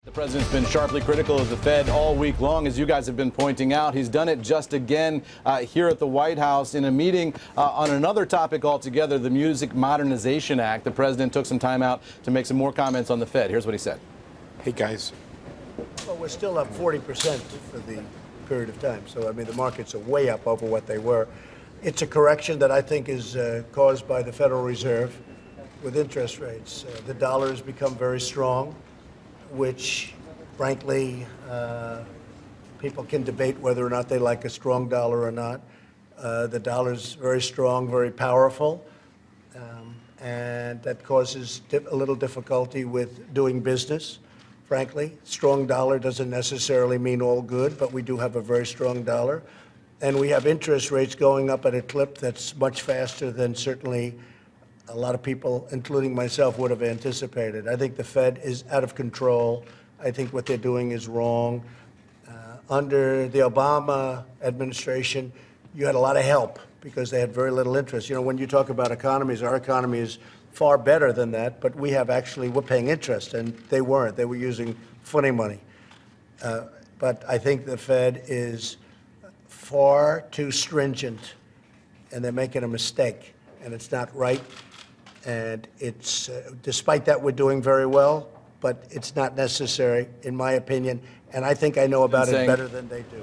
The president's been sharply critical of the Fed all week long, as you guys have been pointing out. He's done it just again here at the White House in a meeting on another topic altogether, the Music Modernization Act. The president took some time out to make some more comments on the Fed. Here's what he said. Hey, guys. Well, we're still up 40% for the period of time. So, I mean, the markets are way up over what they were. It's a correction that I think is caused by the Federal Reserve with interest rates. The dollar has become very strong, which, frankly, people can debate whether or not they like a strong dollar or not. The dollar's very strong, very powerful, and that causes a little difficulty with doing business, frankly. Strong dollar doesn't necessarily mean all good, but we do have a very strong dollar. And we have interest rates going up at a clip that's much faster than certainly a lot of people, including myself, would have anticipated. I think the Fed is out of control. I think what they're doing is wrong. Under the Obama administration, you had a lot of help because they had very little interest. You know, when you talk about economies, our economy is far better than that, but we're paying interest, and they weren't. They were using funny money. But I think the Fed is far too stringent, and they're making a mistake, and it's not right. And it's, despite that, we're doing very well, but it's not necessary, in my opinion. And I think I know about it better than they do.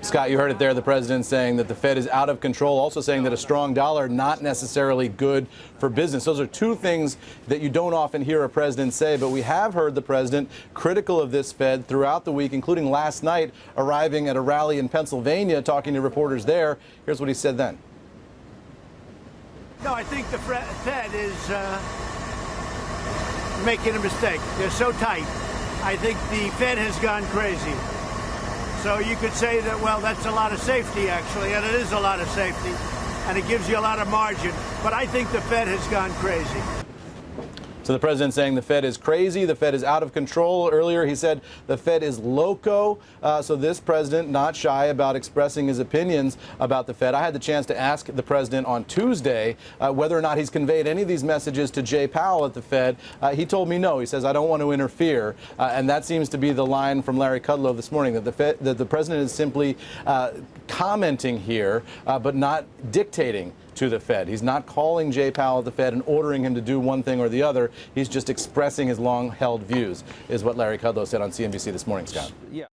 Scott, you heard it there, the president saying that the Fed is out of control, also saying that a strong dollar not necessarily good for business. Those are two things that you don't often hear a president say, but we have heard the president critical of this Fed throughout the week, including last night, arriving at a rally in Pennsylvania, talking to reporters there. Here's what he said then. No, I think the Fed is making a mistake. They're so tight. I think the Fed has gone crazy. So you could say that, well, that's a lot of safety, actually, and it is a lot of safety, and it gives you a lot of margin. But I think the Fed has gone crazy. So the president saying the Fed is crazy, the Fed is out of control. Earlier he said the Fed is loco. So this president not shy about expressing his opinions about the Fed. I had the chance to ask the president on Tuesday whether or not he's conveyed any of these messages to Jay Powell at the Fed. He told me no. He says, I don't want to interfere. And that seems to be the line from Larry Kudlow this morning, that the president is simply commenting here, but not dictating to the Fed. He's not calling Jay Powell at the Fed and ordering him to do one thing or the other. He's just expressing his long-held views, is what Larry Kudlow said on CNBC this morning, Scott. Yeah.